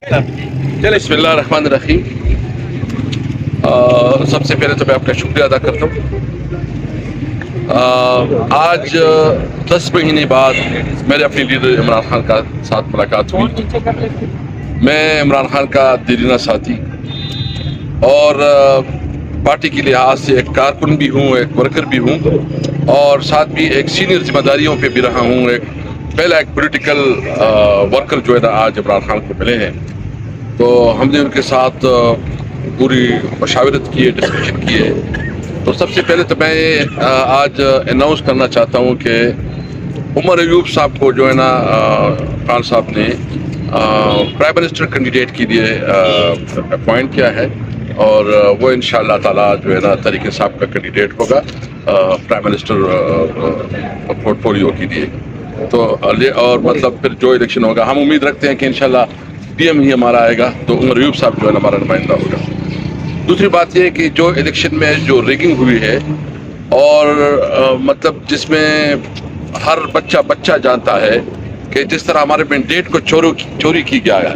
चलिए बिस्मिल्लाह रहमान रहीम। सबसे पहले तो मैं आपका शुक्रिया अदा करता हूँ। आज 10 महीने बाद मेरे अपने लीडर इमरान खान का साथ मुलाकात हुई। मैं इमरान खान का दिलीना साथी और पार्टी के लिहाज से एक कारकुन भी हूँ, एक वर्कर भी हूँ और साथ भी एक सीनियर जिम्मेदारियों पे भी रहा हूँ। पहला एक पॉलिटिकल वर्कर जो है ना आज इमरान खान को मिले हैं, तो हमने उनके साथ पूरी मशावरत की है, डिस्कशन की है। तो सबसे पहले तो मैं आज अनाउंस करना चाहता हूँ कि उमर अयूब साहब को जो है ना खान साहब ने प्राइम मिनिस्टर कैंडिडेट के लिए अपॉइंट किया है और वो इंशाअल्लाह ताला जो है ना तरीके साहब का कैंडिडेट होगा प्राइम मिनिस्टर पोर्टफोलियो के लिए। तो और मतलब फिर जो इलेक्शन होगा हम उम्मीद रखते हैं कि इंशाअल्लाह पीएम ही हमारा आएगा, तो उमर अयूब साहब जो है ना हमारा नुमाइंदा होगा। दूसरी बात यह कि जो इलेक्शन में जो रिगिंग हुई है और मतलब जिसमें हर बच्चा जानता है कि जिस तरह हमारे मैंडेट को चोरी की गया है,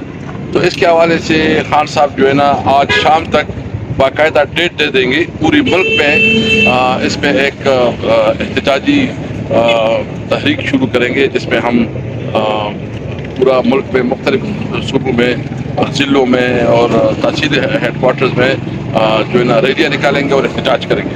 तो इसके हवाले से खान साहब जो है ना आज शाम तक बाकायदा डेट दे देंगे पूरी मुल्क में। इस पर एक एहतजाजी तहरीक शुरू करेंगे जिसमें हम पूरा मुल्क में मुख्तलिफ सूबों में और ज़िलों में और तहसील हेडकोार्टर्स में जो है ना रैलियाँ निकालेंगे और एहतजाज करेंगे।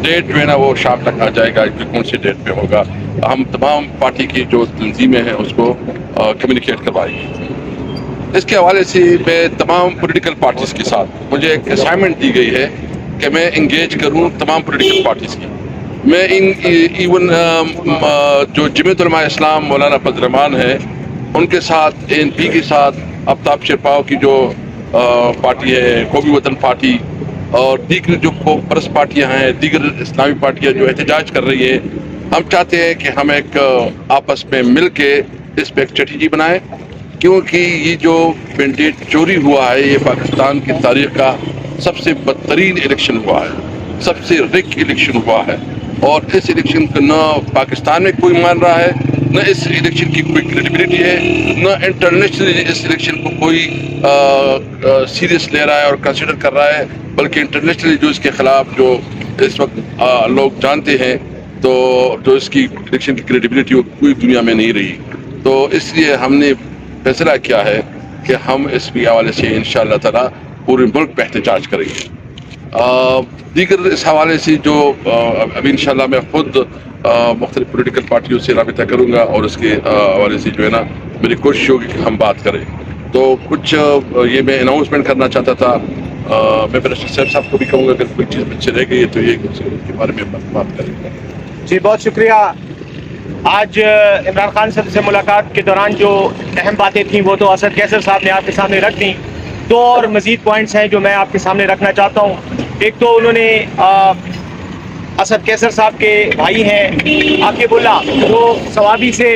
डेट जो है ना वो शाम तक आ जाएगा कि कौन सी डेट पे होगा। हम तमाम पार्टी की जो तंजीमें हैं उसको कम्युनिकेट करवाएंगे। इसके हवाले से मैं तमाम पॉलिटिकल पार्टीज़ के साथ मुझे एक असाइनमेंट दी गई है कि मैं इंगेज करूँ तमाम पॉलिटिकल पार्टीज़ की। मैं इवन जो जमीयत उलमा इस्लाम मौलाना फजल रहमान है उनके साथ, एएनपी के साथ, आफ्ताब शेरपाव की जो पार्टी है, कौमी वतन पार्टी और दीगर जो परस्त पार्टियां हैं, दीगर इस्लामी पार्टियां जो एहतजाज कर रही हैं, हम चाहते हैं कि हम एक आपस में मिल के इस पर एक स्ट्रेटजी बनाएं, क्योंकि ये जो मैंडेट चोरी हुआ है ये पाकिस्तान की तारीख का सबसे बदतरीन इलेक्शन हुआ है, सबसे रिक इलेक्शन हुआ है और इस इलेक्शन को न पाकिस्तान में कोई मान रहा है, न इस इलेक्शन की कोई क्रेडिबिलिटी है, न इंटरनेशनली इस इलेक्शन को कोई सीरियस ले रहा है और कंसिडर कर रहा है, बल्कि इंटरनेशनली जो इसके खिलाफ जो इस वक्त लोग जानते हैं तो जो इसकी इलेक्शन की क्रेडिबिलिटी वो पूरी दुनिया में नहीं रही। तो इसलिए हमने फैसला किया है कि हम इसके हवाले से इंशाअल्लाह ताला पूरे मुल्क में एहतजाज करेंगे। दीगर इस हवाले से जो अभी इंशाल्लाह मैं खुद मुख्तलिफ पॉलिटिकल पार्टियों से राबिता करूँगा और इसके हवाले से जो है ना मेरी कोशिश होगी कि हम बात करें। तो कुछ ये मैं अनाउंसमेंट करना चाहता था। मैं मिनिस्टर साहब को भी कहूँगा अगर कोई चीज़ पीछे रह गई है तो ये के बारे में बात करेंगे। जी बहुत शुक्रिया। आज इमरान खान साहब से मुलाकात के दौरान जो अहम बातें थीं वो तो असद कैसर साहब ने आपके सामने रख दी। दो और मज़ीद पॉइंट्स हैं जो मैं आपके सामने रखना चाहता हूँ। एक तो उन्होंने असद कैसर साहब के भाई हैं आकिबुल्ला जो सवाबी से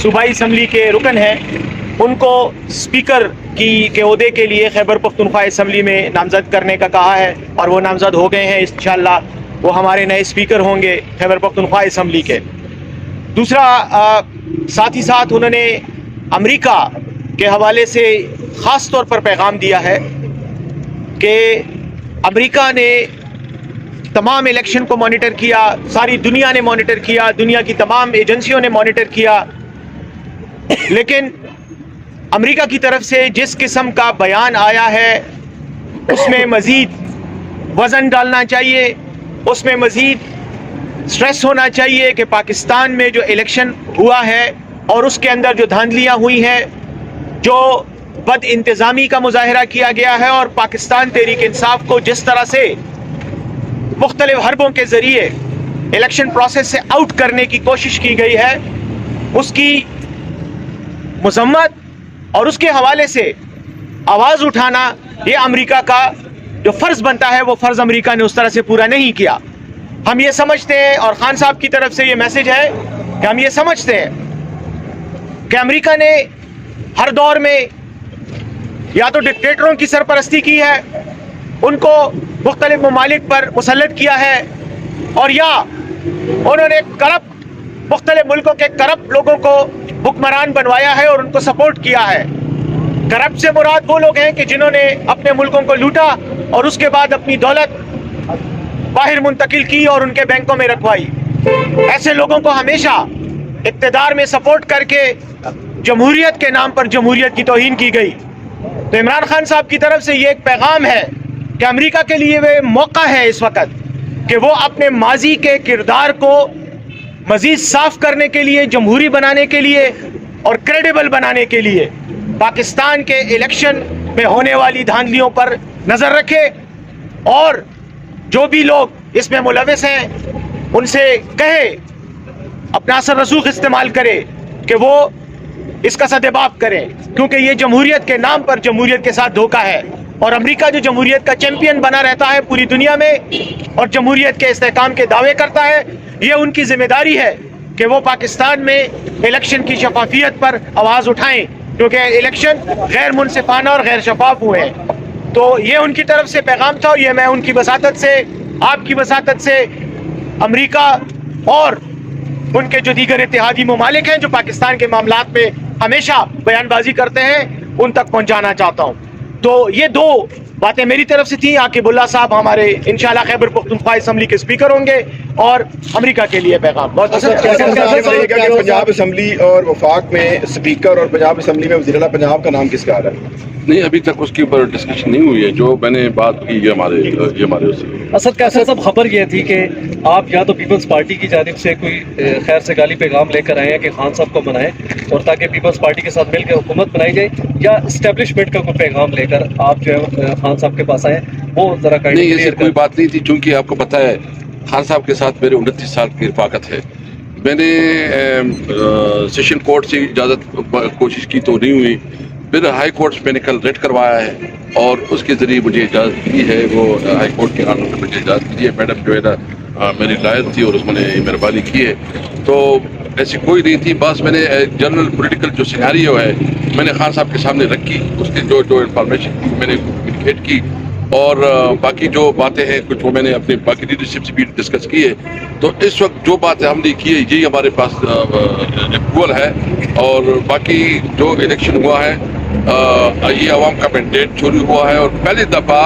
सूबाई असम्बली के रुकन हैं, उनको स्पीकर के ओहदे के लिए खैबर पख्तूनख्वा असम्बली में नामज़द करने का कहा है और वो नामज़द हो गए हैं। इंशाअल्लाह वो हमारे नए स्पीकर होंगे खैबर पख्तूनख्वा असम्बली के। दूसरा साथ ही साथ उन्होंने अमेरिका के हवाले से ख़ास तौर पर पैगाम दिया है कि अमेरिका ने तमाम इलेक्शन को मॉनिटर किया, सारी दुनिया ने मॉनिटर किया, दुनिया की तमाम एजेंसियों ने मॉनिटर किया, लेकिन अमेरिका की तरफ से जिस किस्म का बयान आया है उसमें मज़ीद वज़न डालना चाहिए, उसमें मज़ीद स्ट्रेस होना चाहिए कि पाकिस्तान में जो इलेक्शन हुआ है और उसके अंदर जो धांधलियाँ हुई हैं, जो बद इंतज़ामी का मुजाहरा किया गया है और पाकिस्तान तहरीक इंसाफ को जिस तरह से मुख्तलिफ हरबों के ज़रिए इलेक्शन प्रोसेस से आउट करने की कोशिश की गई है, उसकी मज़म्मत और उसके हवाले से आवाज़ उठाना ये अमेरिका का जो फ़र्ज़ बनता है वो फ़र्ज़ अमेरिका ने उस तरह से पूरा नहीं किया। हम ये समझते हैं और खान साहब की तरफ से ये मैसेज है कि हम ये समझते हैं कि अमेरिका ने हर दौर में या तो डिक्टेटरों की सरपरस्ती की है, उनको मुख्तलिफ ममालिक पर मुसल्लत किया है, और या उन्होंने करप्ट मुख्तलिफ मुल्कों के करप्ट लोगों को हुक्मरान बनवाया है और उनको सपोर्ट किया है। करप्ट से मुराद वो लोग हैं कि जिन्होंने अपने मुल्कों को लूटा और उसके बाद अपनी दौलत बाहर मुंतकिल की और उनके बैंकों में रखवाई। ऐसे लोगों को हमेशा इक़्तिदार में सपोर्ट करके जमहूरियत के नाम पर जमहूरियत की तौहीन की गई। तो इमरान खान साहब की तरफ से ये एक पैगाम है कि अमेरिका के लिए वे मौका है इस वक्त कि वो अपने माजी के किरदार को मजीद साफ करने के लिए, जमहूरी बनाने के लिए और क्रेडिबल बनाने के लिए पाकिस्तान के इलेक्शन में होने वाली धांधलियों पर नज़र रखे और जो भी लोग इसमें मुलविस हैं उनसे कहे, अपना असर रसूख इस्तेमाल करे कि वो इसका सदेबाप करें, क्योंकि ये जमहूरियत के नाम पर जमहूरियत के साथ धोखा है। और अमेरिका जो जमहूरियत का चैंपियन बना रहता है पूरी दुनिया में और जमहूरियत के इस्तेहकाम के दावे करता है, ये उनकी जिम्मेदारी है कि वो पाकिस्तान में इलेक्शन की शफाफियत पर आवाज़ उठाएं, क्योंकि इलेक्शन गैर मुनसिफाना और गैर शफाफ हुए हैं। तो ये उनकी तरफ से पैगाम था और ये मैं उनकी वसातत से, आपकी वसातत से अमेरिका और उनके जो दीगर इत्तेहादी ममालिक हैं जो पाकिस्तान के मामलात में हमेशा बयानबाजी करते हैं, उन तक पहुंचाना चाहता हूं। तो ये दो बातें मेरी तरफ से थी। आकिबुल्ला साहब हमारे इंशाल्लाह खैबर पख्तूनख्वा असम्बली के स्पीकर होंगे और अमेरिका के लिए पैगाम बहुत पंजाब असम्बली और वफाक में स्पीकर और पंजाब असम्बली में वज़ीर आला पंजाब का नाम किसका आ रहा है? नहीं, अभी तक उसके ऊपर डिस्कशन नहीं हुई है। जो मैंने बात की ये हमारे असद कैसर साहब, खबर ये थी कि आप या तो पीपल्स पार्टी की जानिब से कोई खैर से गाली पैगाम लेकर आए हैं कि खान साहब को मनाएं और ताकि पीपल्स पार्टी के साथ मिलकर हुकूमत बनाई जाए, या इस्टेब्लिशमेंट का कोई पैगाम लेकर आप जो है खान साहब के पास आए, वो जरा नहीं, ऐसी कोई बात नहीं थी। चूंकि आपको पता है खान साहब के साथ मेरे 29 साल की रफाकत है। मैंने सेशन कोर्ट से इजाज़त कोशिश की तो नहीं हुई, फिर हाई कोर्ट मैंने कल रेड करवाया है और उसके ज़रिए मुझे इजाज़त दी है। वो हाई कोर्ट के कानून ने मुझे इजाज़त दी है। मैडम जो है ना मेरी लायक थी और उसने मेहरबानी की है। तो ऐसी कोई नहीं थी, बस मैंने जनरल पॉलिटिकल जो सिनेरियो है मैंने खान साहब के सामने रखी, उसकी जो इंफॉर्मेशन मैंने कम्युनिकेट की और बाकी जो बातें हैं कुछ वो मैंने अपने बाकी लीडरशिप से भी डिस्कस की है। तो इस वक्त जो बातें हमने की है यही हमारे पास अप्रूवल है और बाकी जो इलेक्शन हुआ है ये आवाम का मैंडेट चोरी हुआ है और पहली दफ़ा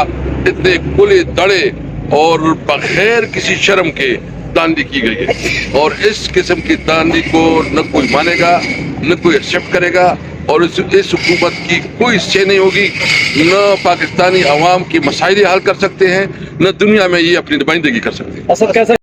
इतने खुले दड़े और बगैर किसी शर्म के दांडी की गई है और इस किस्म की दांडी को न कोई मानेगा न कोई एक्सेप्ट करेगा और इस हुकूमत की कोई से नहीं होगी। न पाकिस्तानी अवाम की मसाइल हल कर सकते हैं, न दुनिया में ये अपनी नुमाइंदगी कर सकते हैं। असद कैसर